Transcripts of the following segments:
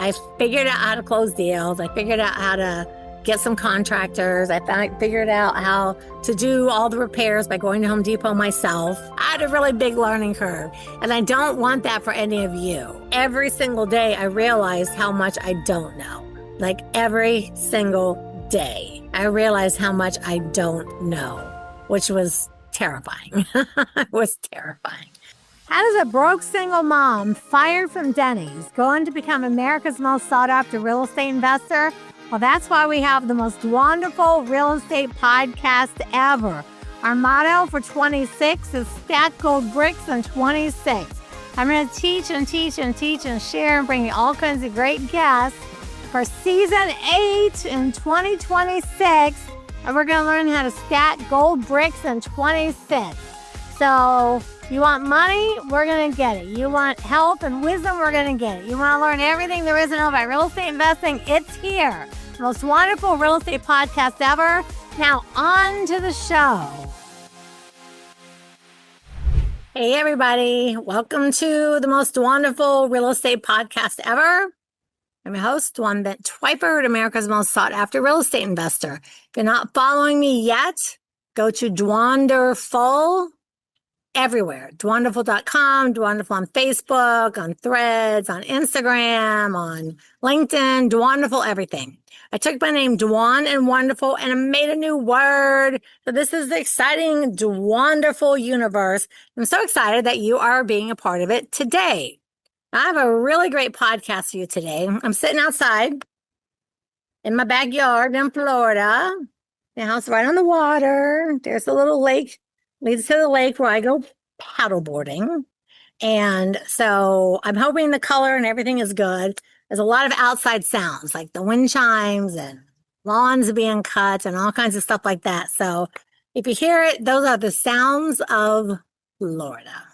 I figured out how to close deals. I figured out how to get some contractors. I figured out how to do all the repairs by going to Home Depot myself. I had a really big learning curve, and I don't want that for any of you. Every single day, I realized how much I don't know. Like every single day, I realized how much I don't know, which was terrifying. It was terrifying. How does a broke single mom fired from Denny's go on to become America's most sought after real estate investor? Well, that's why we have the most wonderful real estate podcast ever. Our motto for 26 is stack gold bricks in 26. I'm going to teach and share and bring you all kinds of great guests for season 8 in 2026. And we're going to learn how to stack gold bricks in 26. So you want money? We're going to get it. You want health and wisdom? We're going to get it. You want to learn everything there is to know about real estate investing? It's here. Most wonderful real estate podcast ever. Now on to the show. Hey everybody, welcome to the most wonderful real estate podcast ever. I'm your host, Bent-Twyford, America's most sought after real estate investor. If you're not following me yet, go to DWonderful everywhere. DWonderful.com, DWonderful on Facebook, on Threads, on Instagram, on LinkedIn, DWonderful everything. I took my name Dwan and Wonderful and I made a new word. So this is the exciting DWonderful universe. I'm so excited that you are being a part of it today. I have a really great podcast for you today. I'm sitting outside in my backyard in Florida. The house right on the water. There's a little lake, leads to the lake where I go paddleboarding. And so I'm hoping the color and everything is good. There's a lot of outside sounds, like the wind chimes and lawns being cut and all kinds of stuff like that. So if you hear it, those are the sounds of Florida.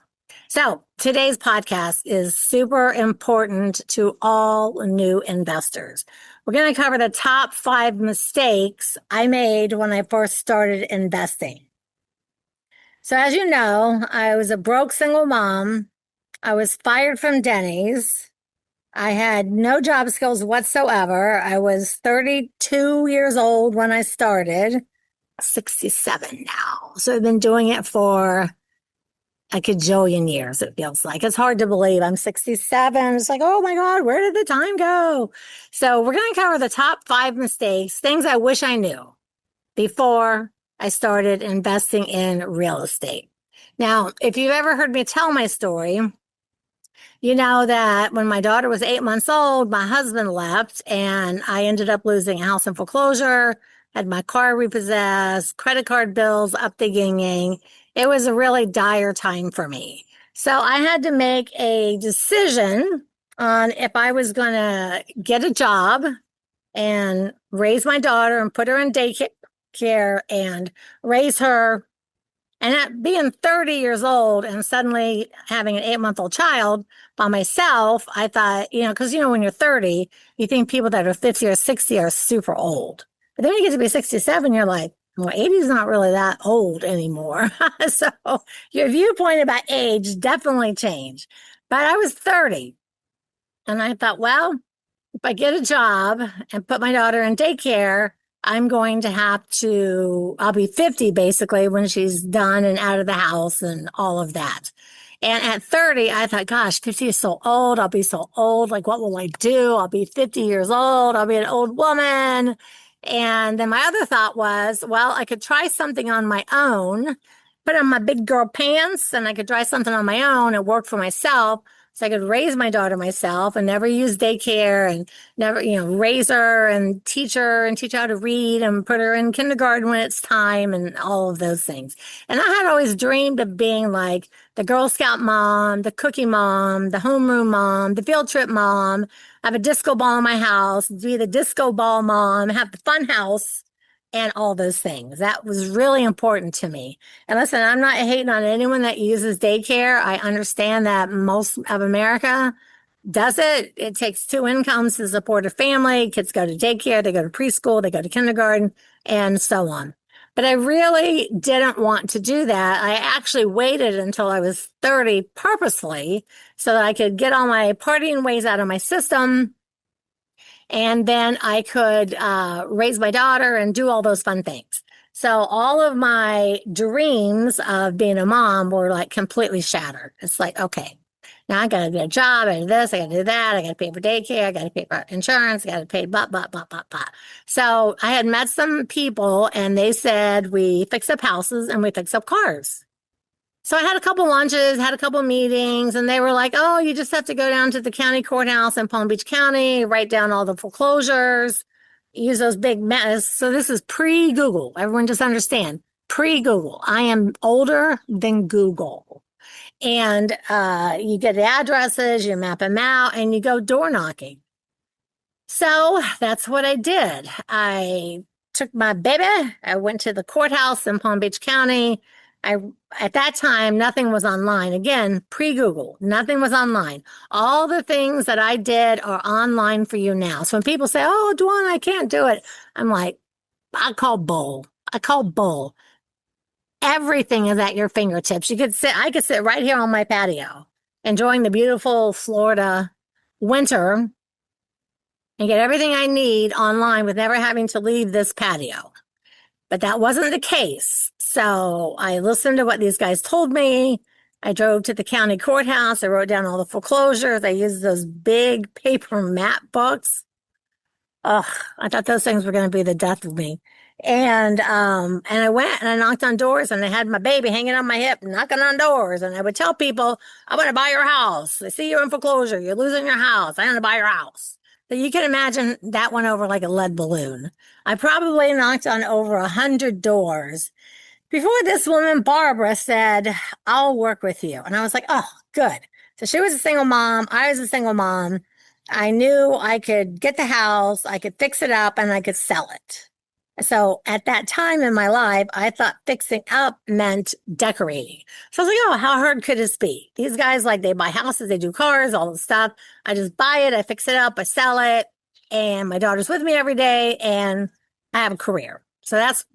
So today's podcast is super important to all new investors. We're going to cover the top 5 mistakes I made when I first started investing. So as you know, I was a broke single mom. I was fired from Denny's. I had no job skills whatsoever. I was 32 years old when I started, 67 now. So I've been doing it for a cajillion years, it feels like. It's hard to believe I'm 67. It's like, oh my God, where did the time go? So we're going to cover the top 5 mistakes, things I wish I knew before I started investing in real estate. Now, if you've ever heard me tell my story, you know that when my daughter was 8 months old, my husband left and I ended up losing a house in foreclosure, had my car repossessed, credit card bills up the yin-yang. It was a really dire time for me. So I had to make a decision on if I was going to get a job and raise my daughter and put her in daycare and raise her. And at being 30 years old and suddenly having an 8-month-old child by myself, I thought, because, when you're 30, you think people that are 50 or 60 are super old. But then you get to be 67, you're like, well, 80 is not really that old anymore. So your viewpoint about age definitely changed. But I was 30. And I thought, well, if I get a job and put my daughter in daycare, I'm going to I'll be 50 basically when she's done and out of the house and all of that. And at 30, I thought, gosh, 50 is so old. I'll be so old. Like, what will I do? I'll be 50 years old. I'll be an old woman. And then my other thought was, well, I could try something on my own, put on my big girl pants, and I could try something on my own and work for myself. So I could raise my daughter myself and never use daycare and never, raise her and teach her how to read and put her in kindergarten when it's time and all of those things. And I had always dreamed of being like the Girl Scout mom, the cookie mom, the homeroom mom, the field trip mom, have a disco ball in my house, be the disco ball mom, have the fun house. And all those things. That was really important to me. And listen, I'm not hating on anyone that uses daycare. I understand that most of America does it. It takes 2 incomes to support a family. Kids go to daycare, they go to preschool, they go to kindergarten, and so on. But I really didn't want to do that. I actually waited until I was 30 purposely so that I could get all my partying ways out of my system And then I could raise my daughter and do all those fun things. So all of my dreams of being a mom were like completely shattered. It's like, okay, now I got to get a job. I do this. I got to do that. I got to pay for daycare. I got to pay for insurance. I got to pay blah, blah, blah, blah, blah. So I had met some people and they said, we fix up houses and we fix up cars. So I had a couple lunches, had a couple meetings, and they were like, oh, you just have to go down to the county courthouse in Palm Beach County, write down all the foreclosures, use those big maps. So this is pre-Google. Everyone just understand, pre-Google. I am older than Google. And you get the addresses, you map them out, and you go door knocking. So that's what I did. I took my baby. I went to the courthouse in Palm Beach County. At that time, nothing was online. Again, pre-Google, nothing was online. All the things that I did are online for you now. So when people say, oh, Dwan, I can't do it, I'm like, I call bull. I call bull. Everything is at your fingertips. I could sit right here on my patio, enjoying the beautiful Florida winter and get everything I need online with never having to leave this patio. But that wasn't the case. So I listened to what these guys told me. I drove to the county courthouse. I wrote down all the foreclosures. I used those big paper map books. Ugh, I thought those things were going to be the death of me. And I went and I knocked on doors and I had my baby hanging on my hip, knocking on doors. And I would tell people, I want to buy your house. I see you're in foreclosure. You're losing your house. I want to buy your house. So you can imagine that went over like a lead balloon. I probably knocked on over 100 doors before this woman, Barbara, said, I'll work with you. And I was like, oh, good. So she was a single mom. I was a single mom. I knew I could get the house, I could fix it up, and I could sell it. So at that time in my life, I thought fixing up meant decorating. So I was like, oh, how hard could this be? These guys, like, they buy houses, they do cars, all this stuff. I just buy it, I fix it up, I sell it, and my daughter's with me every day, and I have a career. So that's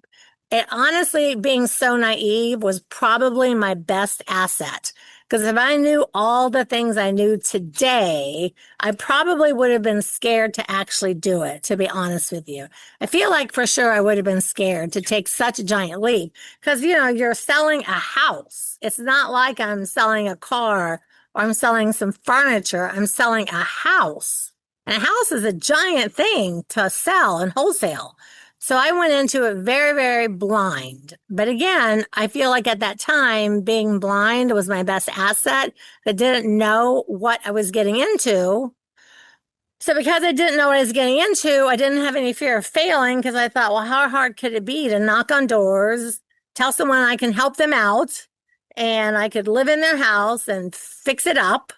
it. Honestly, being so naive was probably my best asset. Because if I knew all the things I knew today, I probably would have been scared to actually do it, to be honest with you. I feel like for sure I would have been scared to take such a giant leap. Because, you're selling a house. It's not like I'm selling a car or I'm selling some furniture. I'm selling a house. And a house is a giant thing to sell and wholesale. So I went into it very, very blind. But again, I feel like at that time, being blind was my best asset. I didn't know what I was getting into. So because I didn't know what I was getting into, I didn't have any fear of failing because I thought, well, how hard could it be to knock on doors, tell someone I can help them out, and I could live in their house and fix it up,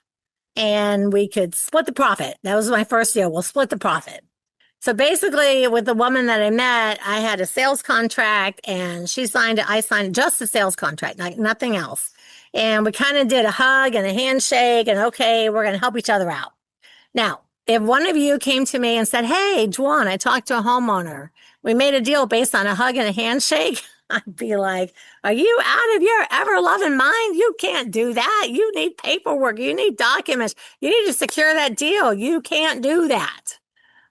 and we could split the profit. That was my first deal. We'll split the profit. So basically, with the woman that I met, I had a sales contract and she signed it. I signed just a sales contract, like nothing else. And we kind of did a hug and a handshake and okay, we're going to help each other out. Now, if one of you came to me and said, hey, Dwan, I talked to a homeowner. We made a deal based on a hug and a handshake. I'd be like, are you out of your ever-loving mind? You can't do that. You need paperwork. You need documents. You need to secure that deal. You can't do that.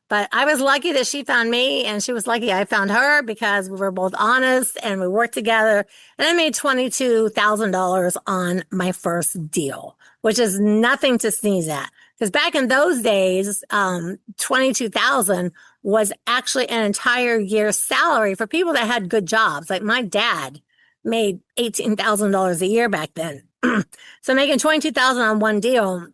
But I was lucky that she found me and she was lucky I found her because we were both honest and we worked together. And I made $22,000 on my first deal, which is nothing to sneeze at. Because back in those days, 22,000 was actually an entire year's salary for people that had good jobs. Like my dad made $18,000 a year back then. So making 22,000 on one deal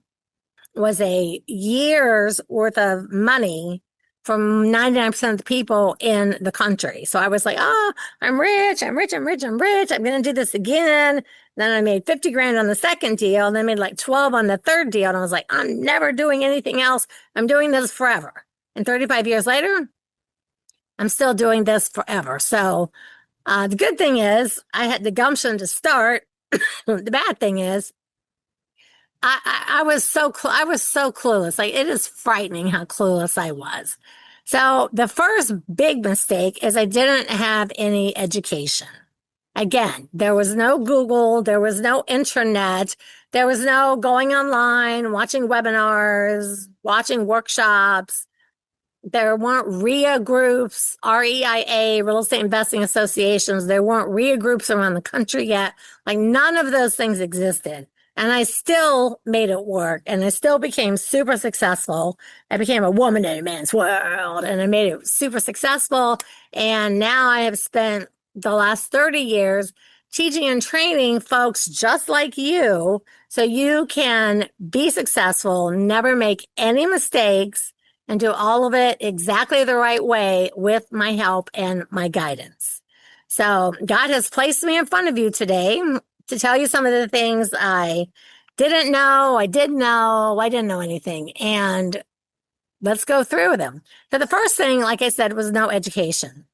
was a year's worth of money from 99% of the people in the country. So I was like, oh, I'm rich. I'm going to do this again. Then I made 50 grand on the second deal. And then I made like 12 on the third deal. And I was like, I'm never doing anything else. I'm doing this forever. And 35 years later, I'm still doing this forever. So the good thing is I had the gumption to start. The bad thing is I was so clueless. Like it is frightening how clueless I was. So the first big mistake is I didn't have any education. Again, there was no Google, there was no internet, there was no going online, watching webinars, watching workshops. There weren't RIA groups, REIA, Real Estate Investing Associations. There weren't RIA groups around the country yet. Like none of those things existed. And I still made it work and I still became super successful. I became a woman in a man's world and I made it super successful. And now I have spent the last 30 years teaching and training folks just like you so you can be successful, never make any mistakes, and do all of it exactly the right way with my help and my guidance. So God has placed me in front of you today to tell you some of the things I didn't know, I did know, I didn't know anything. And let's go through them. So the first thing, like I said, was no education.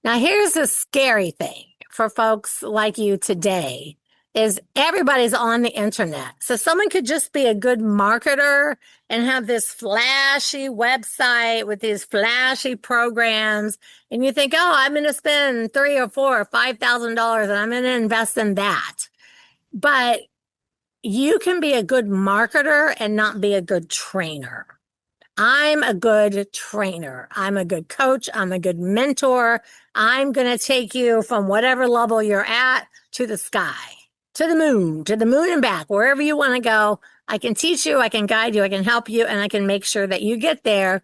Now here's the scary thing for folks like you today is everybody's on the internet. So someone could just be a good marketer and have this flashy website with these flashy programs. And you think, oh, I'm going to spend $3,000 or $4,000 or $5,000 and I'm going to invest in that. But you can be a good marketer and not be a good trainer. I'm a good trainer. I'm a good coach. I'm a good mentor. I'm going to take you from whatever level you're at to the sky, to the moon and back, wherever you want to go. I can teach you, I can guide you, I can help you, and I can make sure that you get there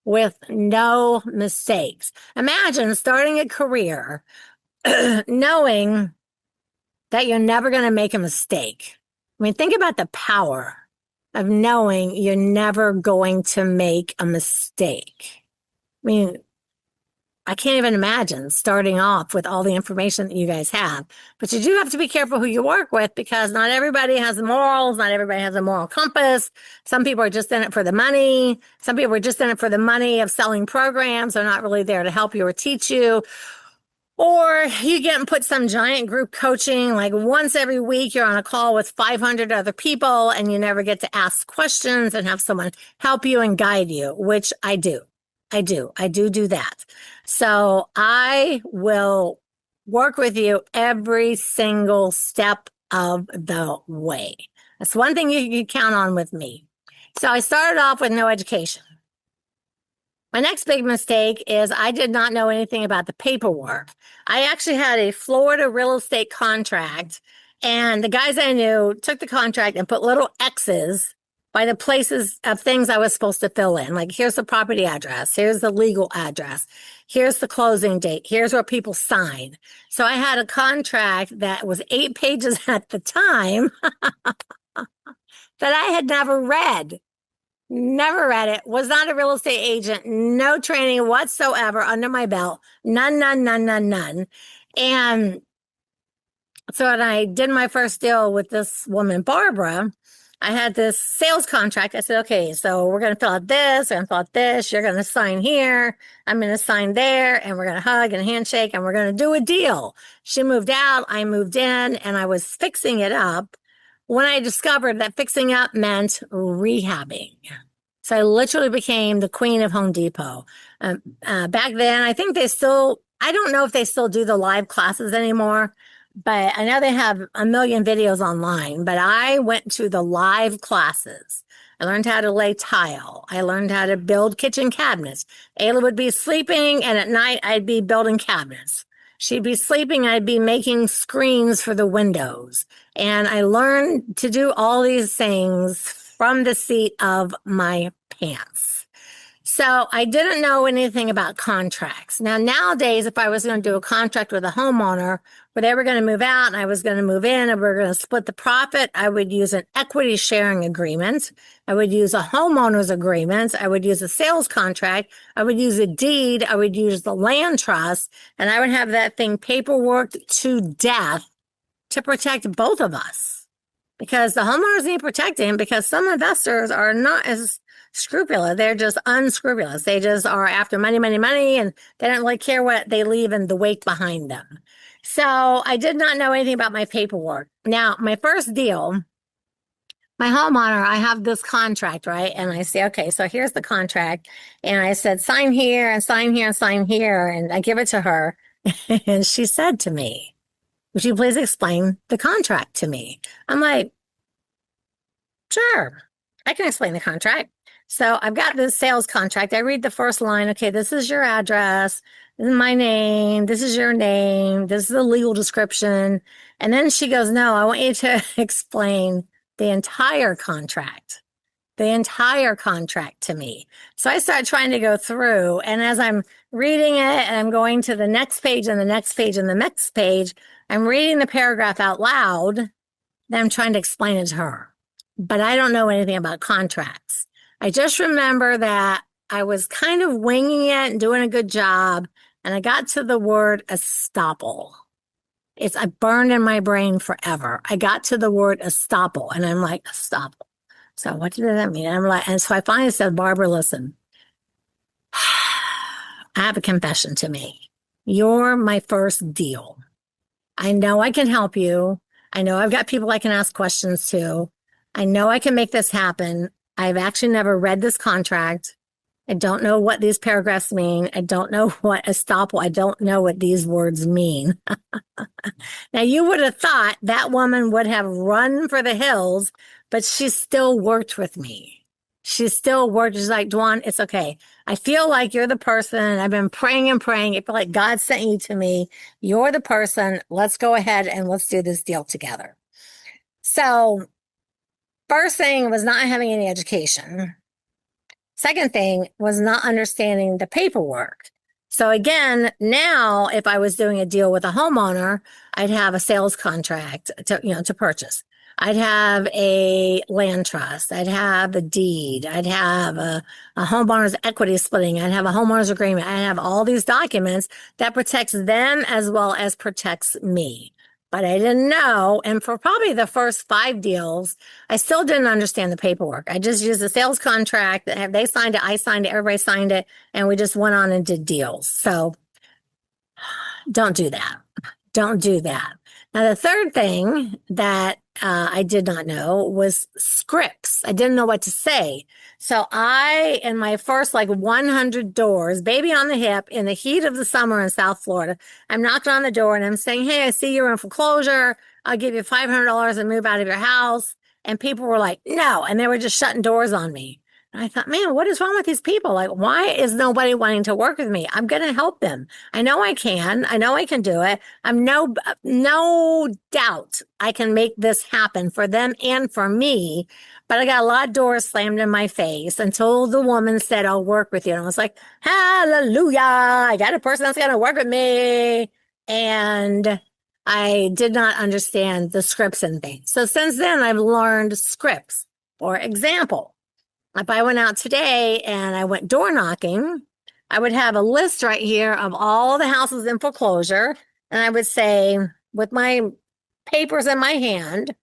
with no mistakes. Imagine starting a career knowing that you're never going to make a mistake. I mean, think about the power of knowing you're never going to make a mistake. I mean, I can't even imagine starting off with all the information that you guys have. But you do have to be careful who you work with because not everybody has morals. Not everybody has a moral compass. Some people are just in it for the money. Some people are just in it for the money of selling programs. They're not really there to help you or teach you. Or you get and put some giant group coaching, like once every week, you're on a call with 500 other people and you never get to ask questions and have someone help you and guide you, which I do. I do that. So I will work with you every single step of the way. That's one thing you can count on with me. So I started off with no education. My next big mistake is I did not know anything about the paperwork. I actually had a Florida real estate contract, and the guys I knew took the contract and put little X's by the places of things I was supposed to fill in. Like, here's the property address, here's the legal address, here's the closing date, here's where people sign. So I had a contract that was 8 pages at the time that I had never read. Never read it, was not a real estate agent, no training whatsoever under my belt, none. And so when I did my first deal with this woman, Barbara, I had this sales contract. I said, okay, so we're going to fill out this, we're going to fill out this, you're going to sign here, I'm going to sign there, and we're going to hug and handshake, and we're going to do a deal. She moved out, I moved in, and I was fixing it up when I discovered that fixing up meant rehabbing. So I literally became the queen of Home Depot. Back then, I think I don't know if they still do the live classes anymore, but I know they have a million videos online. But I went to the live classes. I learned how to lay tile. I learned how to build kitchen cabinets. Ayla would be sleeping, and at night I'd be building cabinets. She'd be sleeping, I'd be making screens for the windows. And I learned to do all these things from the seat of my pants. So I didn't know anything about contracts. Now, nowadays, if I was going to do a contract with a homeowner where they were going to move out and I was going to move in and we are going to split the profit, I would use an equity sharing agreement. I would use a homeowner's agreement. I would use a sales contract. I would use a deed. I would use the land trust, and I would have that thing paperworked to death to protect both of us. Because the homeowners need protecting, because some investors are not as scrupulous. They're just unscrupulous. They just are after money, and they don't really care what they leave in the wake behind them. So I did not know anything about my paperwork. Now, my first deal, my homeowner, I have this contract, right? And I say, okay, so here's the contract. And I said, sign here and sign here and sign here. And I give it to her. And she said to me, would you please explain the contract to me? I'm like, sure, I can explain the contract. So I've got this sales contract. I read the first line. Okay, this is your address. This is my name. This is your name. This is the legal description. And then she goes, no, I want you to explain the entire contract. The entire contract to me. So I start trying to go through, and as I'm reading it and I'm going to the next page and the next page and the next page, I'm reading the paragraph out loud. Then I'm trying to explain it to her. But I don't know anything about contracts. I just remember that I was kind of winging it and doing a good job, and I got to the word estoppel. It's burned in my brain forever. I got to the word estoppel, and I'm like, estoppel. So what does that mean? I'm like, and so I finally said, Barbara, listen, I have a confession to make. You're my first deal. I know I can help you. I know I've got people I can ask questions to. I know I can make this happen. I've actually never read this contract. I don't know what these paragraphs mean. I don't know what estoppel. I don't know what these words mean. Now, you would have thought that woman would have run for the hills, but she still worked with me. She still worked. She's like, Dwan, it's okay. I feel like you're the person. I've been praying and praying. I feel like God sent you to me. You're the person. Let's go ahead and let's do this deal together. So first thing was not having any education. Second thing was not understanding the paperwork. So again, now if I was doing a deal with a homeowner, I'd have a sales contract to purchase. I'd have a land trust. I'd have a deed. I'd have a homeowner's equity splitting. I'd have a homeowner's agreement. I'd have all these documents that protects them as well as protects me. But I didn't know. And for probably the first 5 deals, I still didn't understand the paperwork. I just used a sales contract. They signed it. I signed it. Everybody signed it. And we just went on and did deals. So don't do that. Don't do that. Now, the third thing that I did not know was scripts. I didn't know what to say. So in my first 100 doors, baby on the hip, in the heat of the summer in South Florida, I'm knocking on the door and I'm saying, hey, I see you're in foreclosure. I'll give you $500 and move out of your house. And people were like, no. And they were just shutting doors on me. And I thought, man, what is wrong with these people? Why is nobody wanting to work with me? I'm going to help them. I know I can. I know I can do it. I'm no doubt I can make this happen for them and for me. But I got a lot of doors slammed in my face until the woman said, I'll work with you. And I was like, hallelujah. I got a person that's going to work with me. And I did not understand the scripts and things. So since then, I've learned scripts. For example, if I went out today and I went door knocking, I would have a list right here of all the houses in foreclosure. And I would say, with my papers in my hand,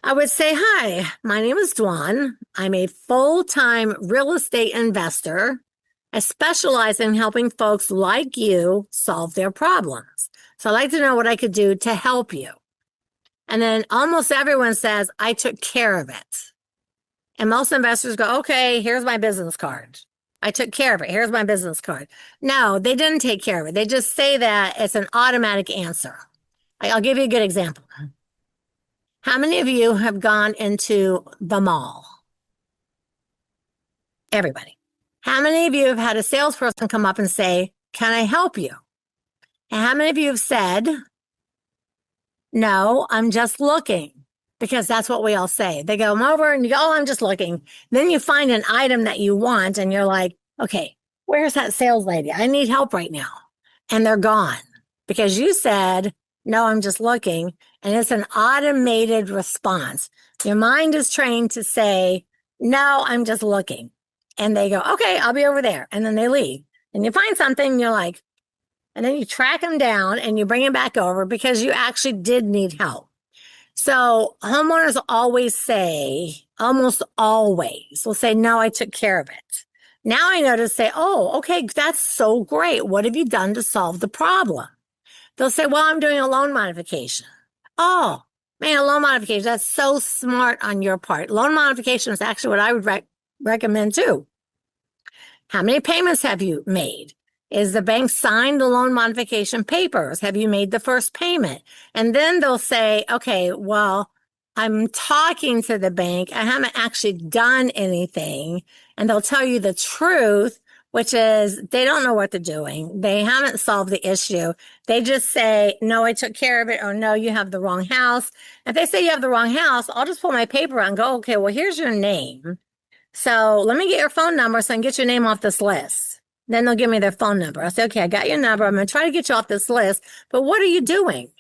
I would say, hi, my name is Dwan. I'm a full-time real estate investor. I specialize in helping folks like you solve their problems. So I'd like to know what I could do to help you. And then almost everyone says, I took care of it. And most investors go, okay, here's my business card. I took care of it. Here's my business card. No, they didn't take care of it. They just say that it's an automatic answer. I'll give you a good example. How many of you have gone into the mall? Everybody. How many of you have had a salesperson come up and say, can I help you? And how many of you have said, no, I'm just looking? Because that's what we all say. They go over and you go, oh, I'm just looking. Then you find an item that you want and you're like, okay, where's that sales lady? I need help right now. And they're gone because you said, no, I'm just looking. And it's an automated response. Your mind is trained to say, no, I'm just looking. And they go, okay, I'll be over there. And then they leave. And you find something and you're like, and then you track them down and you bring them back over because you actually did need help. So homeowners always say, almost always will say, no, I took care of it. Now I know to say, oh, okay, that's so great. What have you done to solve the problem? They'll say, well, I'm doing a loan modification. Oh, man, a loan modification. That's so smart on your part. Loan modification is actually what I would recommend too. How many payments have you made? Is the bank signed the loan modification papers? Have you made the first payment? And then they'll say, okay, well, I'm talking to the bank. I haven't actually done anything. And they'll tell you the truth, which is they don't know what they're doing. They haven't solved the issue. They just say, no, I took care of it, or no, you have the wrong house. If they say you have the wrong house, I'll just pull my paper out and go, okay, well, here's your name. So let me get your phone number so I can get your name off this list. Then they'll give me their phone number. I say, okay, I got your number. I'm going to try to get you off this list. But what are you doing?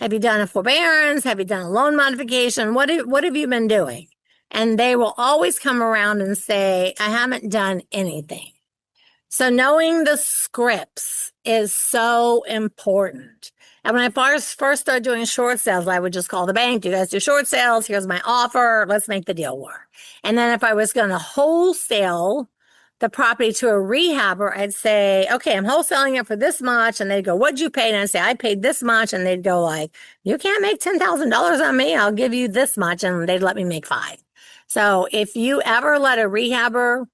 Have you done a forbearance? Have you done a loan modification? What have you been doing? And they will always come around and say, I haven't done anything. So knowing the scripts is so important. And when I first started doing short sales, I would just call the bank. Do you guys do short sales? Here's my offer. Let's make the deal work. And then if I was going to wholesale the property to a rehabber, I'd say, okay, I'm wholesaling it for this much. And they'd go, what'd you pay? And I'd say, I paid this much. And they'd go like, you can't make $10,000 on me. I'll give you this much. And they'd let me make 5. So if you ever let a rehabber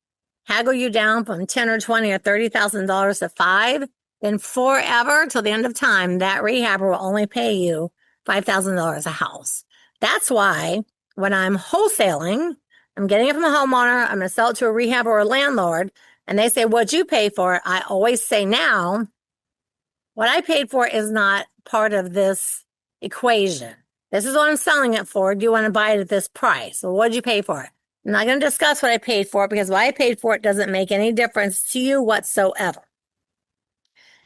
haggle you down from 10 or 20 or $30,000 to 5, then forever till the end of time, that rehabber will only pay you $5,000 a house. That's why when I'm wholesaling, I'm getting it from a homeowner, I'm going to sell it to a rehab or a landlord, and they say, what'd you pay for it? I always say now, what I paid for is not part of this equation. This is what I'm selling it for. Do you want to buy it at this price? Well, what'd you pay for it? I'm not going to discuss what I paid for it because what I paid for it doesn't make any difference to you whatsoever.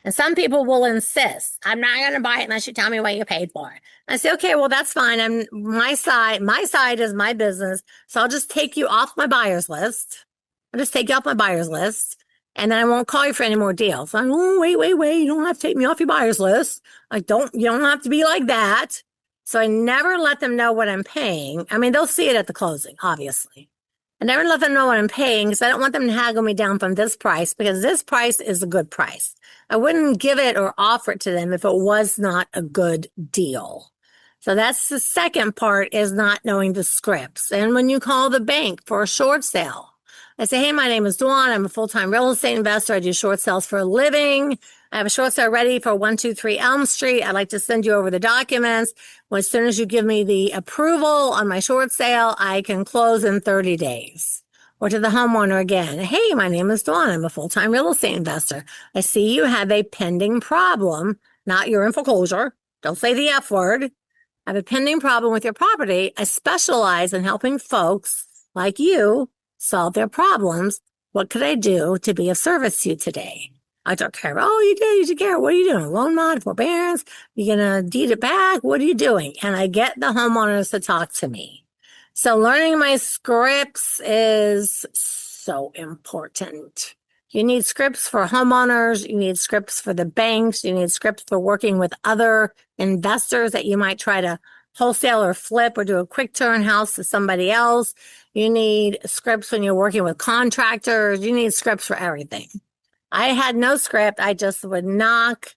And some people will insist, I'm not going to buy it unless you tell me what you paid for it. I say, okay, well, that's fine. My side is my business. So I'll just take you off my buyer's list. I'll just take you off my buyer's list. And then I won't call you for any more deals. I'm, oh, wait. You don't have to take me off your buyer's list. You don't have to be like that. So I never let them know what I'm paying. I mean, they'll see it at the closing, obviously. I never let them know what I'm paying because I don't want them to haggle me down from this price because this price is a good price. I wouldn't give it or offer it to them if it was not a good deal. So that's the second part, is not knowing the scripts. And when you call the bank for a short sale, I say, hey, my name is Dawn. I'm a full-time real estate investor. I do short sales for a living. I have a short sale ready for 123 Elm Street. I'd like to send you over the documents. Well, as soon as you give me the approval on my short sale, I can close in 30 days. Or to the homeowner again, hey, my name is Dawn. I'm a full-time real estate investor. I see you have a pending problem, not you're in foreclosure. Don't say the F word. I have a pending problem with your property. I specialize in helping folks like you solve their problems. What could I do to be of service to you today? I don't care. Oh, you do. You care. What are you doing? Loan mod, forbearance? You gonna deed it back? What are you doing? And I get the homeowners to talk to me. So learning my scripts is so important. You need scripts for homeowners. You need scripts for the banks. You need scripts for working with other investors that you might try to wholesale or flip or do a quick turn house to somebody else. You need scripts when you're working with contractors. You need scripts for everything. I had no script. I just would knock,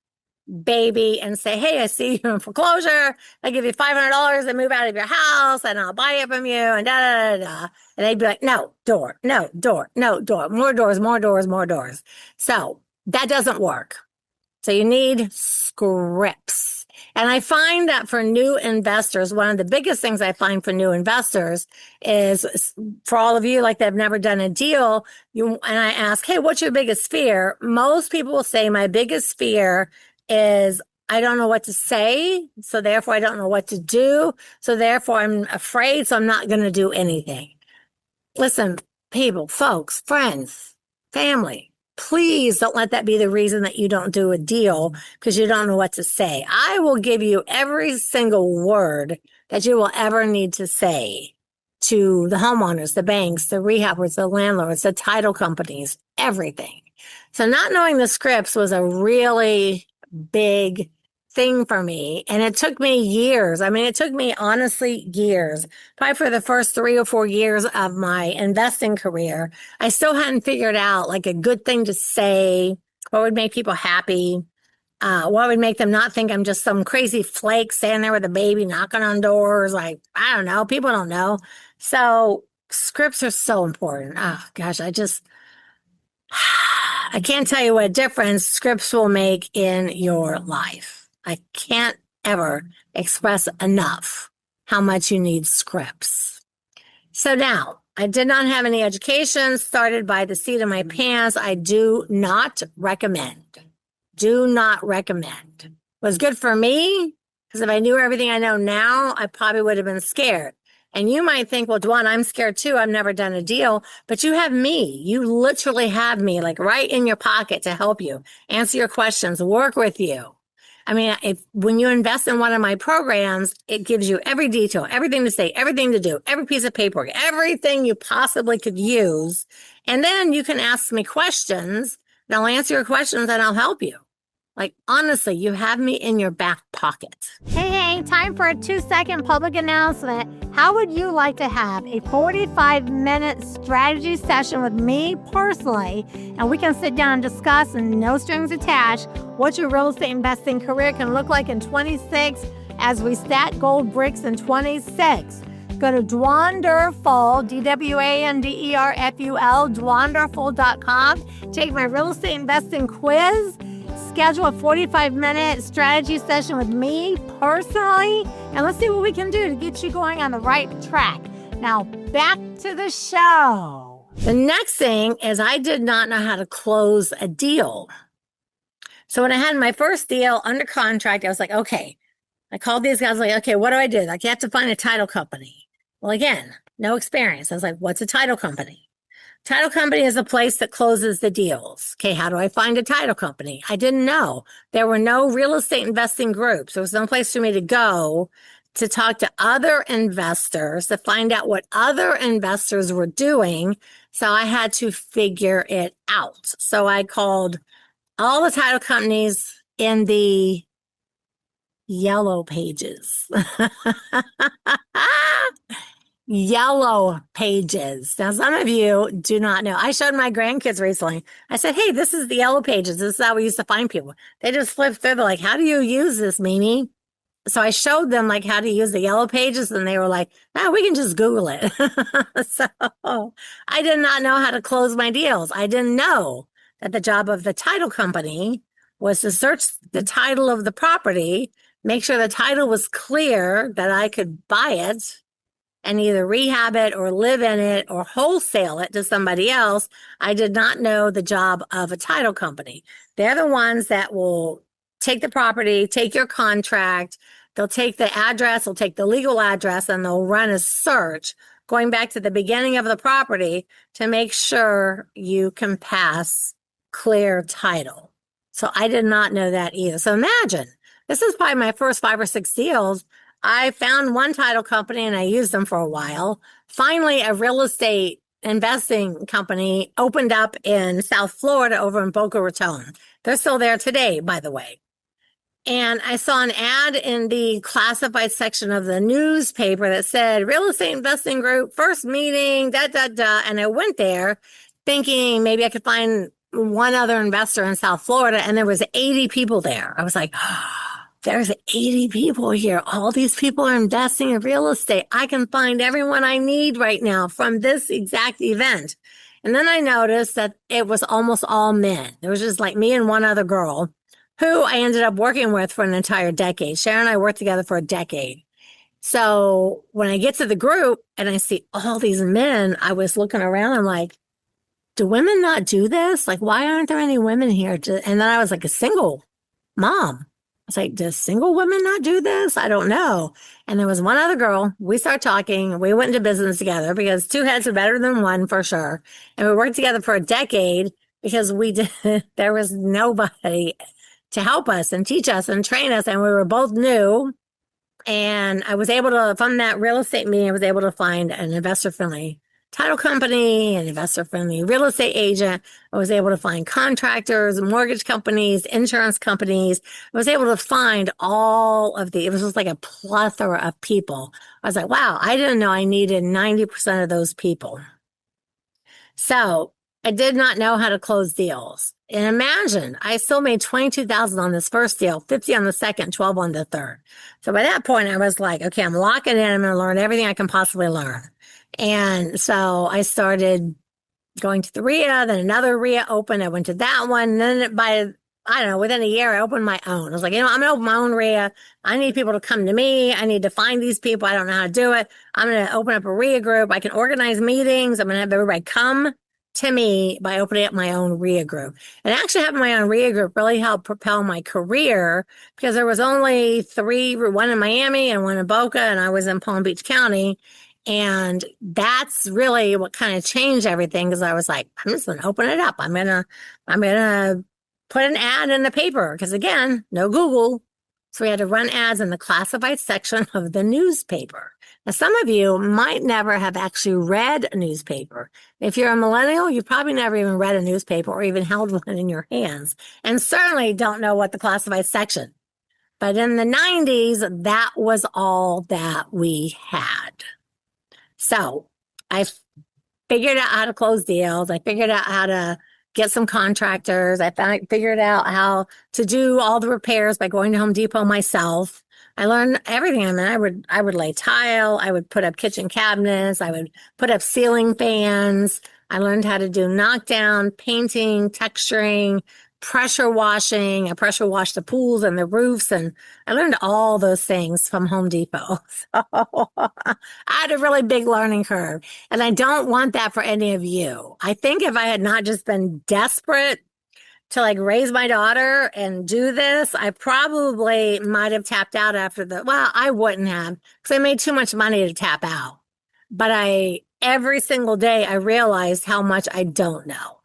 baby, and say, hey, I see you in foreclosure. I give you $500 and move out of your house and I'll buy it from you and da. And they'd be like, no, door, more doors. So that doesn't work. So you need scripts. And I find that for new investors, one of the biggest things I find for new investors is, for all of you, like they've never done a deal, and I ask, hey, what's your biggest fear? Most people will say my biggest fear is I don't know what to say, so therefore I don't know what to do, so therefore I'm afraid, so I'm not going to do anything. Listen, people, folks, friends, family, please don't let that be the reason that you don't do a deal because you don't know what to say. I will give you every single word that you will ever need to say to the homeowners, the banks, the rehabbers, the landlords, the title companies, everything. So not knowing the scripts was a really big thing for me. And it took me years. I mean, it took me honestly years, probably for the first 3 or 4 years of my investing career. I still hadn't figured out like a good thing to say, what would make people happy, what would make them not think I'm just some crazy flake standing there with a baby knocking on doors. Like, I don't know. People don't know. So scripts are so important. Oh gosh, I can't tell you what difference scripts will make in your life. I can't ever express enough how much you need scripts. So now, I did not have any education, started by the seat of my pants. I do not recommend. Do not recommend. It was good for me, because if I knew everything I know now, I probably would have been scared. And you might think, well, Dwan, I'm scared too. I've never done a deal, but you have me. You literally have me like right in your pocket to help you, answer your questions, work with you. I mean, when you invest in one of my programs, it gives you every detail, everything to say, everything to do, every piece of paperwork, everything you possibly could use. And then you can ask me questions, and I'll answer your questions and I'll help you. Like, honestly, you have me in your back pocket. Hey, time for a 2-second public announcement. How would you like to have a 45-minute strategy session with me personally, and we can sit down and discuss, and no strings attached, what your real estate investing career can look like in 26 as we stack gold bricks in 26. Go to DWonderful, DWanderful, DWonderful.com. Take my real estate investing quiz. Schedule a 45-minute strategy session with me personally, and let's see what we can do to get you going on the right track. Now, back to the show. The next thing is I did not know how to close a deal. So when I had my first deal under contract, I was like, okay. I called these guys like, okay, what do I do? Like, you have to find a title company. Well, again, no experience. I was like, what's a title company? Title company is a place that closes the deals. Okay, how do I find a title company? I didn't know. There were no real estate investing groups. There was no place for me to go to talk to other investors to find out what other investors were doing. So I had to figure it out. So I called all the title companies in the yellow pages. Yellow pages. Now, some of you do not know. I showed my grandkids recently. I said, hey, this is the yellow pages. This is how we used to find people. They just flipped through. They're like, how do you use this, Mimi? So I showed them like how to use the yellow pages, and they were like, no, we can just Google it. So I did not know how to close my deals. I didn't know that the job of the title company was to search the title of the property, make sure the title was clear, that I could buy it and either rehab it or live in it or wholesale it to somebody else. I did not know the job of a title company. They're the ones that will take the property, take your contract, they'll take the address, they'll take the legal address, and they'll run a search going back to the beginning of the property to make sure you can pass clear title. So I did not know that either. So imagine, this is probably my first 5 or 6 deals. I found one title company and I used them for a while. Finally, a real estate investing company opened up in South Florida over in Boca Raton. They're still there today, by the way. And I saw an ad in the classified section of the newspaper that said, real estate investing group, first meeting, And I went there thinking maybe I could find one other investor in South Florida. And there was 80 people there. I was like, there's 80 people here. All these people are investing in real estate. I can find everyone I need right now from this exact event. And then I noticed that it was almost all men. There was just like me and one other girl who I ended up working with for an entire decade. Sharon and I worked together for a decade. So when I get to the group and I see all these men, I was looking around. I'm like, do women not do this? Like, why aren't there any women here? And then I was like a single mom. I was like, do single women not do this? I don't know. And there was one other girl. We started talking. We went into business together because 2 heads are better than 1 for sure. And we worked together for a decade because there was nobody to help us and teach us and train us. And we were both new. And I was able to, from that real estate meeting, I was able to find an investor-friendly title company, an investor-friendly real estate agent. I was able to find contractors, mortgage companies, insurance companies. I was able to find all of it was just like a plethora of people. I was like, wow, I didn't know I needed 90% of those people. So I did not know how to close deals. And imagine, I still made $22,000 on this first deal, 50 on the second, 12 on the third. So by that point, I was like, okay, I'm locking in. I'm going to learn everything I can possibly learn. And so I started going to the RIA, then another RIA opened. I went to that one. And then by I don't know, within a year, I opened my own. I was like, I'm going to open my own RIA. I need people to come to me. I need to find these people. I don't know how to do it. I'm going to open up a RIA group. I can organize meetings. I'm going to have everybody come to me by opening up my own RIA group. And actually having my own RIA group really helped propel my career because there was only three, one in Miami and one in Boca, and I was in Palm Beach County. And that's really what kind of changed everything because I was like, I'm just going to open it up. I'm gonna put an ad in the paper because again, no Google. So we had to run ads in the classified section of the newspaper. Now, some of you might never have actually read a newspaper. If you're a millennial, you probably never even read a newspaper or even held one in your hands, and certainly don't know what the classified section. But in the 90s, that was all that we had. So I figured out how to close deals. I figured out how to get some contractors. I figured out how to do all the repairs by going to Home Depot myself. I learned everything. I mean, I would lay tile. I would put up kitchen cabinets. I would put up ceiling fans. I learned how to do knockdown, painting, texturing, pressure washing. I pressure washed the pools and the roofs, and I learned all those things from Home Depot. So I had a really big learning curve, and I don't want that for any of you. I think if I had not just been desperate to like raise my daughter and do this, I probably might have tapped out after well, I wouldn't have because I made too much money to tap out. But every single day, I realized how much I don't know.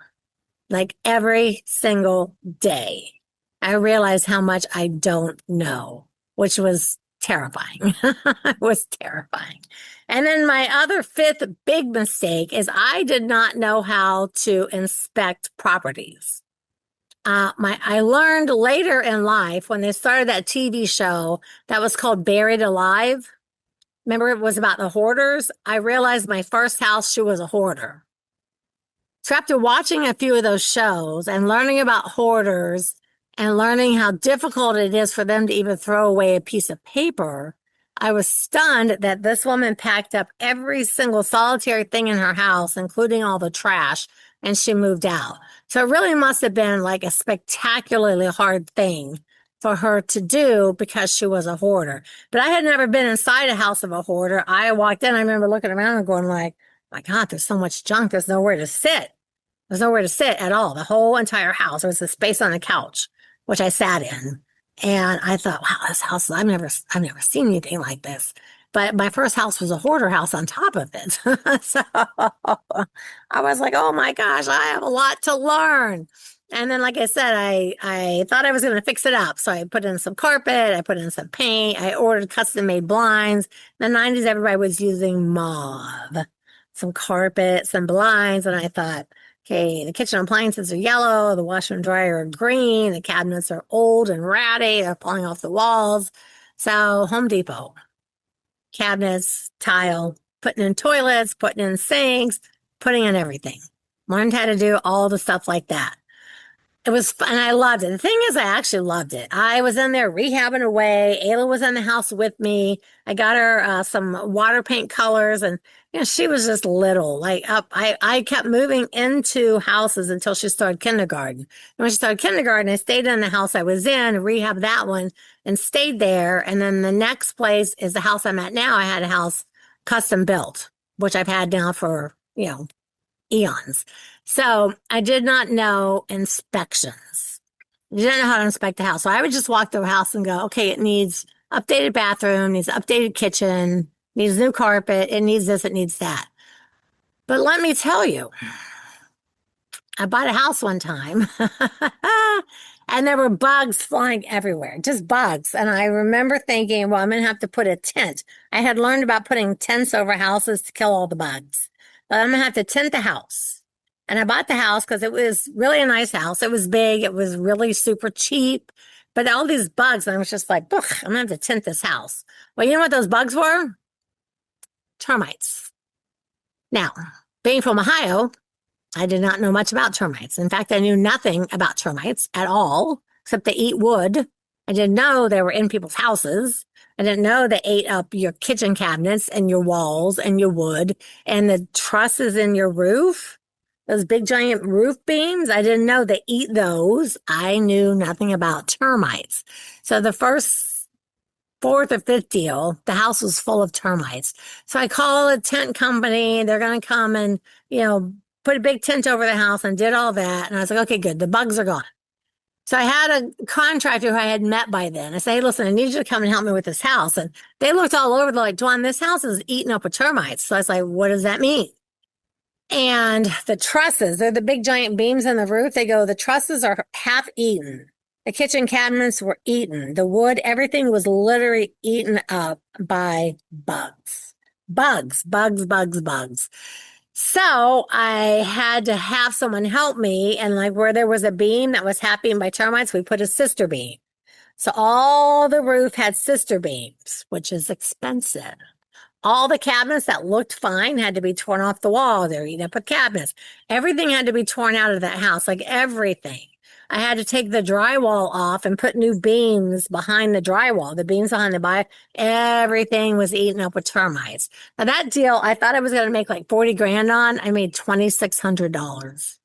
Like every single day, I realized how much I don't know, which was terrifying. It was terrifying. And then my other fifth big mistake is I did not know how to inspect properties. I learned later in life when they started that TV show that was called Buried Alive. Remember, it was about the hoarders. I realized my first house, she was a hoarder. So after watching a few of those shows and learning about hoarders and learning how difficult it is for them to even throw away a piece of paper, I was stunned that this woman packed up every single solitary thing in her house, including all the trash, and she moved out. So it really must have been like a spectacularly hard thing for her to do because she was a hoarder. But I had never been inside a house of a hoarder. I walked in, I remember looking around and going like, my God, there's so much junk. There's nowhere to sit. There's nowhere to sit at all. The whole entire house. There was a space on the couch, which I sat in. And I thought, wow, this house, I've never seen anything like this. But my first house was a hoarder house on top of it. So I was like, oh my gosh, I have a lot to learn. And then, like I said, I thought I was going to fix it up. So I put in some carpet, I put in some paint, I ordered custom made blinds. In the 90s, everybody was using mauve, some carpet, some blinds. And I thought, okay, the kitchen appliances are yellow, the washer and dryer are green, the cabinets are old and ratty, they're falling off the walls. So Home Depot, cabinets, tile, putting in toilets, putting in sinks, putting in everything. Learned how to do all the stuff like that. It was fun. I loved it. The thing is, I actually loved it. I was in there rehabbing away. Ayla was in the house with me. I got her some water paint colors, and she was just little. Like I kept moving into houses until she started kindergarten. And when she started kindergarten, I stayed in the house I was in, rehabbed that one, and stayed there. And then the next place is the house I'm at now. I had a house custom built, which I've had now for eons. So I did not know inspections. I didn't know how to inspect the house. So I would just walk through a house and go, okay, it needs updated bathroom, needs updated kitchen, needs new carpet, it needs this, it needs that. But let me tell you, I bought a house one time and there were bugs flying everywhere, just bugs. And I remember thinking, well, I'm going to have to put a tent. I had learned about putting tents over houses to kill all the bugs. But I'm going to have to tent the house. And I bought the house because it was really a nice house. It was big. It was really super cheap. But all these bugs, and I was just like, I'm going to have to tent this house. Well, you know what those bugs were? Termites. Now, being from Ohio, I did not know much about termites. In fact, I knew nothing about termites at all, except they eat wood. I didn't know they were in people's houses. I didn't know they ate up your kitchen cabinets and your walls and your wood and the trusses in your roof. Those big giant roof beams, I didn't know they eat those. I knew nothing about termites. So the first fourth or fifth deal, the house was full of termites. So I called a tent company. They're going to come and, put a big tent over the house and did all that. And I was like, okay, good. The bugs are gone. So I had a contractor who I had met by then. I said, hey, listen, I need you to come and help me with this house. And they looked all over. They're like, Dwan, this house is eaten up with termites. So I was like, what does that mean? And the trusses, they're the big giant beams in the roof. They go, the trusses are half eaten. The kitchen cabinets were eaten. The wood, everything was literally eaten up by bugs. Bugs, bugs, bugs, bugs. So I had to have someone help me. And like where there was a beam that was half eaten by termites, we put a sister beam. So all the roof had sister beams, which is expensive. All the cabinets that looked fine had to be torn off the wall. They're eating up with cabinets. Everything had to be torn out of that house, like everything. I had to take the drywall off and put new beams behind the drywall. The beams behind the everything was eaten up with termites. Now that deal, I thought I was going to make like 40 grand on. I made $2,600.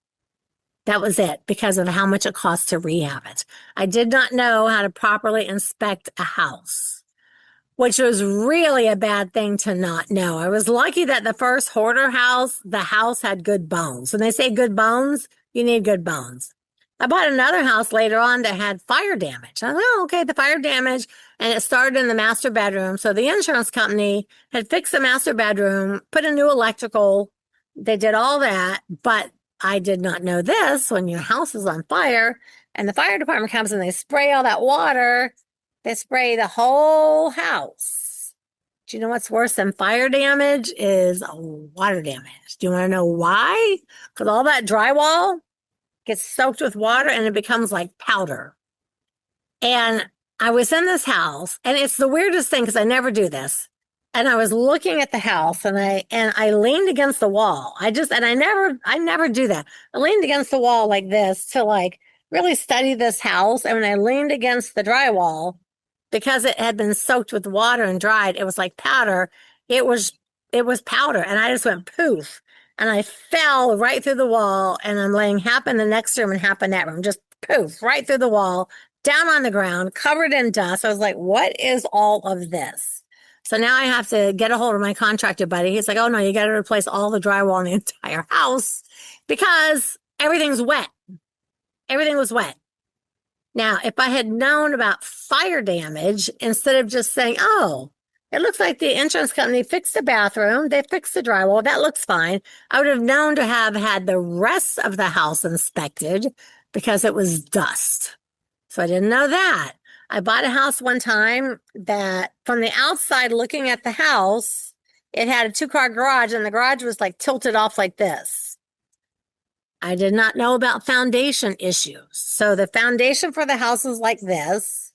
That was it because of how much it cost to rehab it. I did not know how to properly inspect a house, which was really a bad thing to not know. I was lucky that the first hoarder house, the house had good bones. When they say good bones, you need good bones. I bought another house later on that had fire damage. I thought, oh, okay, the fire damage, and it started in the master bedroom. So the insurance company had fixed the master bedroom, put a new electrical. They did all that, but I did not know this. When your house is on fire and the fire department comes and they spray all that water, they spray the whole house. Do you know what's worse than fire damage is water damage? Do you want to know why? Because all that drywall gets soaked with water and it becomes like powder. And I was in this house, and it's the weirdest thing because I never do this. And I was looking at the house, and I leaned against the wall. I never do that. I leaned against the wall like this to like really study this house. And when I leaned against the drywall, because it had been soaked with water and dried, it was like powder. It was powder, and I just went poof. And I fell right through the wall, and I'm laying half in the next room and half in that room, just poof, right through the wall, down on the ground, covered in dust. I was like, what is all of this? So now I have to get a hold of my contractor buddy. He's like, oh no, you got to replace all the drywall in the entire house because everything's wet. Everything was wet. Now, if I had known about fire damage, instead of just saying, oh, it looks like the insurance company fixed the bathroom, they fixed the drywall, that looks fine, I would have known to have had the rest of the house inspected because it was dust. So I didn't know that. I bought a house one time that from the outside looking at the house, it had a 2-car garage, and the garage was like tilted off like this. I did not know about foundation issues. So the foundation for the house was like this.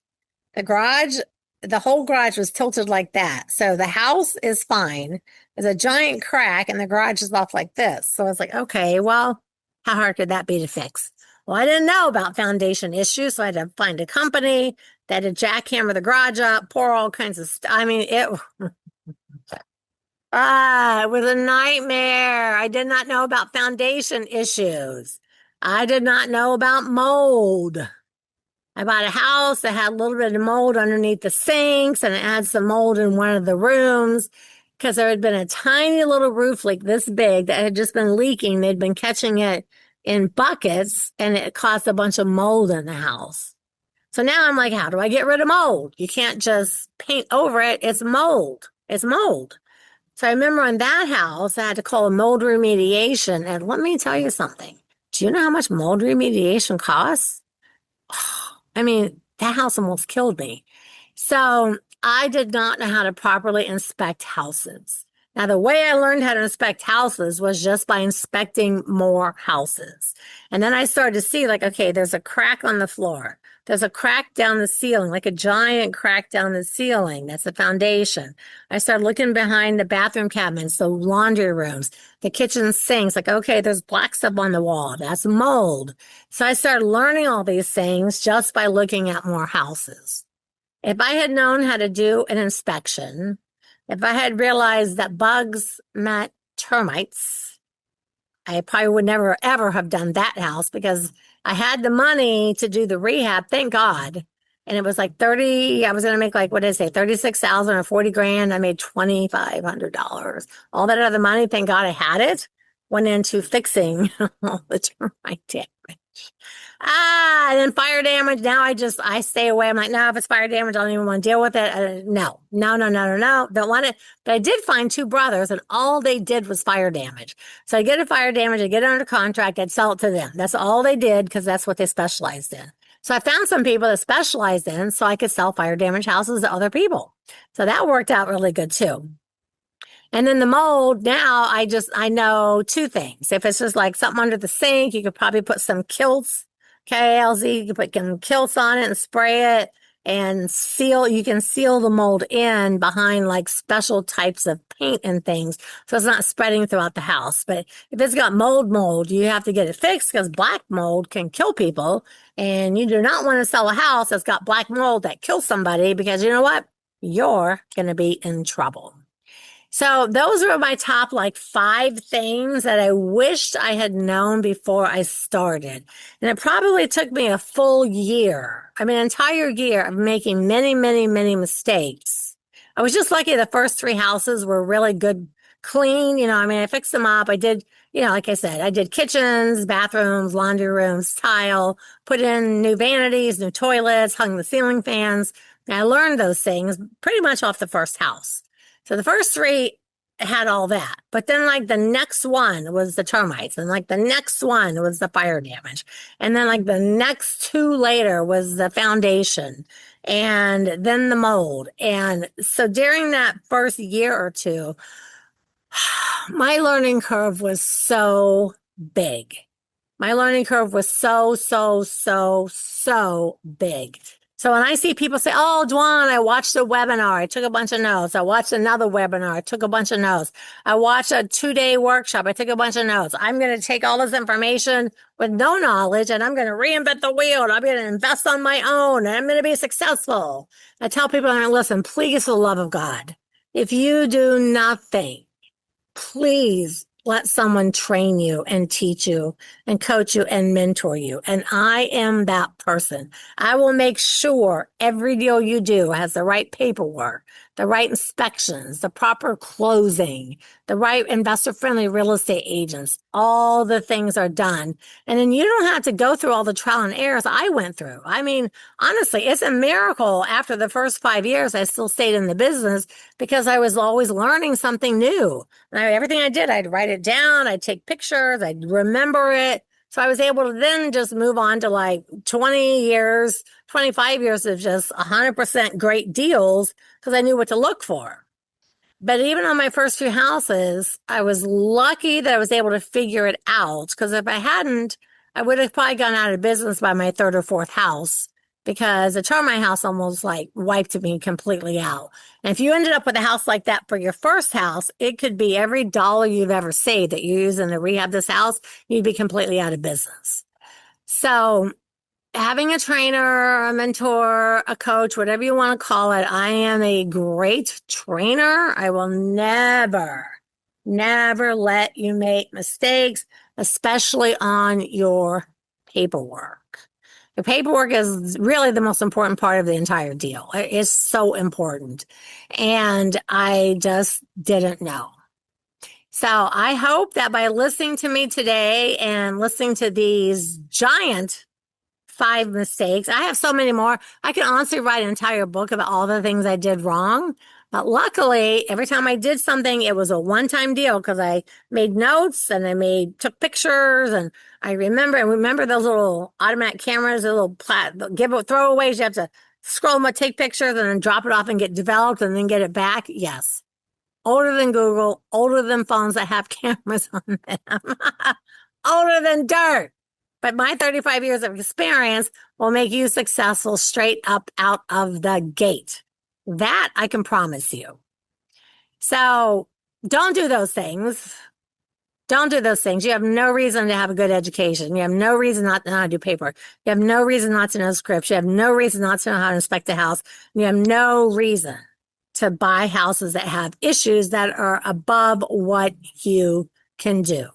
The whole garage was tilted like that. So the house is fine. There's a giant crack and the garage is off like this. So I was like, okay, well, how hard could that be to fix? Well, I didn't know about foundation issues. So I had to find a company that had jackhammer the garage up, pour all kinds of stuff. I mean, it was a nightmare. I did not know about foundation issues. I did not know about mold. I bought a house that had a little bit of mold underneath the sinks, and it had some mold in one of the rooms because there had been a tiny little roof leak this big that had just been leaking. They'd been catching it in buckets, and it caused a bunch of mold in the house. So now I'm like, how do I get rid of mold? You can't just paint over it. It's mold. It's mold. So I remember in that house, I had to call a mold remediation. And let me tell you something. Do you know how much mold remediation costs? I mean, that house almost killed me. So I did not know how to properly inspect houses. Now, the way I learned how to inspect houses was just by inspecting more houses. And then I started to see like, okay, there's a crack on the floor. There's a crack down the ceiling, like a giant crack down the ceiling. That's the foundation. I started looking behind the bathroom cabinets, the laundry rooms, the kitchen sinks, like, okay, there's black stuff on the wall. That's mold. So I started learning all these things just by looking at more houses. If I had known how to do an inspection, if I had realized that bugs met termites, I probably would never ever have done that house because I had the money to do the rehab, thank God. And it was like 30, I was going to make like, what did I say, 36,000 or 40 grand. I made $2,500. All that other money, thank God I had it, went into fixing all the termite damage. And then fire damage. Now I stay away. I'm like, no, if it's fire damage, I don't even want to deal with it. No, no, no, no, no, no. Don't want it. But I did find two brothers and all they did was fire damage. So I get a fire damage, I get it under contract, I'd sell it to them. That's all they did because that's what they specialized in. So I found some people that specialized in so I could sell fire damage houses to other people. So that worked out really good too. And then the mold, now I know two things. If it's just like something under the sink, you could probably put some kilts, KLZ, you could put some kilts on it and spray it and you can seal the mold in behind like special types of paint and things. So it's not spreading throughout the house. But if it's got mold, you have to get it fixed because black mold can kill people. And you do not want to sell a house that's got black mold that kills somebody because you know what? You're going to be in trouble. So those were my top like 5 things that I wished I had known before I started. And it probably took me a full year, an entire year of making many, many, many mistakes. I was just lucky the first 3 houses were really good, clean. I fixed them up. I did, like I said, I did kitchens, bathrooms, laundry rooms, tile, put in new vanities, new toilets, hung the ceiling fans. And I learned those things pretty much off the first house. So the first 3 had all that. But then like the next one was the termites. And like the next one was the fire damage. And then like the next 2 later was the foundation. And then the mold. And so during that first year or 2, my learning curve was so big. My learning curve was so big. So when I see people say, oh, Dwan, I watched a webinar, I took a bunch of notes. I watched another webinar, I took a bunch of notes. I watched a 2-day workshop, I took a bunch of notes. I'm going to take all this information with no knowledge and I'm going to reinvent the wheel and I'm going to invest on my own and I'm going to be successful. I tell people, listen, please, for the love of God, if you do nothing, please let someone train you and teach you and coach you and mentor you. And I am that person. I will make sure every deal you do has the right paperwork, the right inspections, the proper closing, the right investor-friendly real estate agents. All the things are done. And then you don't have to go through all the trial and errors I went through. Honestly, it's a miracle after the first 5 years I still stayed in the business because I was always learning something new. Everything I did, I'd write it down, I'd take pictures, I'd remember it. So I was able to then just move on to like 20 years, 25 years of just 100% great deals because I knew what to look for. But even on my first few houses, I was lucky that I was able to figure it out because if I hadn't, I would have probably gone out of business by my 3rd or 4th house because the termite house almost like wiped me completely out. And if you ended up with a house like that for your first house, it could be every dollar you've ever saved that you use in to rehab this house, you'd be completely out of business. So having a trainer, a mentor, a coach, whatever you want to call it, I am a great trainer. I will never let you make mistakes, especially on your paperwork. The paperwork is really the most important part of the entire deal. It's so important. And I just didn't know. So I hope that by listening to me today and listening to these giant 5 mistakes, I have so many more. I can honestly write an entire book about all the things I did wrong. But luckily, every time I did something, it was a one-time deal because I made notes and took pictures and I remember those little automatic cameras, the little throwaways. You have to scroll them, take pictures and then drop it off and get developed and then get it back. Yes. Older than Google, older than phones that have cameras on them, older than dirt. But my 35 years of experience will make you successful straight up out of the gate. That I can promise you. So don't do those things. Don't do those things. You have no reason to have a good education. You have no reason not to know how to do paperwork. You have no reason not to know scripts. You have no reason not to know how to inspect a house. You have no reason to buy houses that have issues that are above what you can do.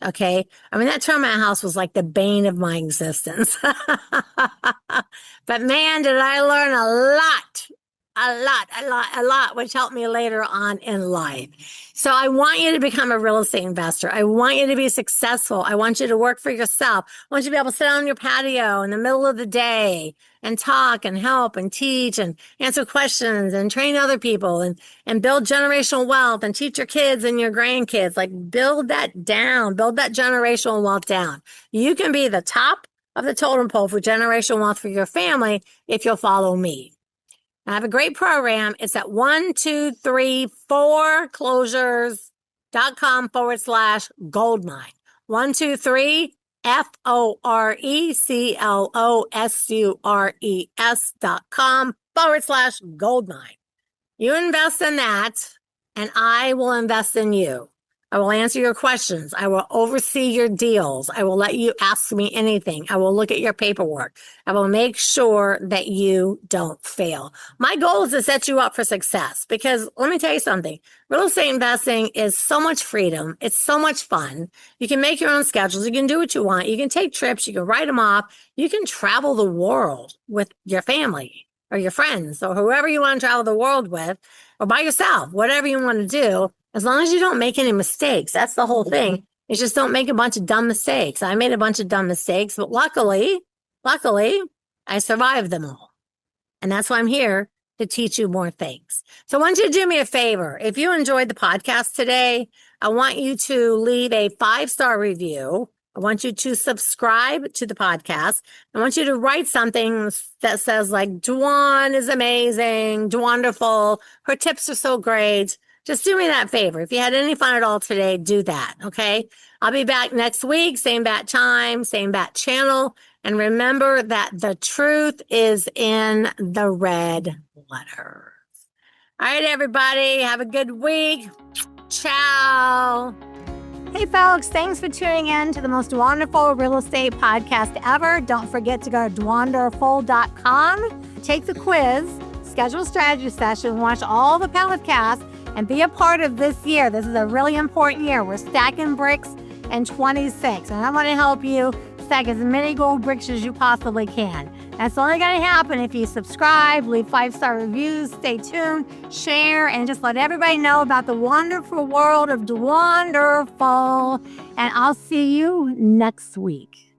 Okay. I mean, that termite house was like the bane of my existence. But man, did I learn a lot, which helped me later on in life. So I want you to become a real estate investor. I want you to be successful. I want you to work for yourself. I want you to be able to sit on your patio in the middle of the day and talk and help and teach and answer questions and train other people and build generational wealth and teach your kids and your grandkids. Like build that down, build that generational wealth down. You can be the top of the totem pole for generational wealth for your family if you'll follow me. I have a great program. It's at 123foreclosures.com/goldmine. 123 FORECLOSURES.com/goldmine. You invest in that, and I will invest in you. I will answer your questions. I will oversee your deals. I will let you ask me anything. I will look at your paperwork. I will make sure that you don't fail. My goal is to set you up for success because let me tell you something. Real estate investing is so much freedom. It's so much fun. You can make your own schedules. You can do what you want. You can take trips. You can write them off. You can travel the world with your family or your friends or whoever you want to travel the world with or by yourself, whatever you want to do. As long as you don't make any mistakes, that's the whole thing. You just don't make a bunch of dumb mistakes. I made a bunch of dumb mistakes, but luckily, I survived them all. And that's why I'm here to teach you more things. So I want you to do me a favor. If you enjoyed the podcast today, I want you to leave a 5-star review. I want you to subscribe to the podcast. I want you to write something that says like, DWon is amazing, DWonderful. Her tips are so great. Just do me that favor. If you had any fun at all today, do that, okay? I'll be back next week, same bat time, same bat channel. And remember that the truth is in the red letters. All right, everybody, have a good week. Ciao. Hey, folks, thanks for tuning in to the most wonderful real estate podcast ever. Don't forget to go to DWonderful.com, take the quiz, schedule a strategy session, watch all the podcasts, and be a part of this year. This is a really important year. We're stacking bricks in 26, and I want to help you stack as many gold bricks as you possibly can. That's only going to happen if you subscribe, leave 5-star reviews, stay tuned, share, and just let everybody know about the wonderful world of DWonderful. And I'll see you next week.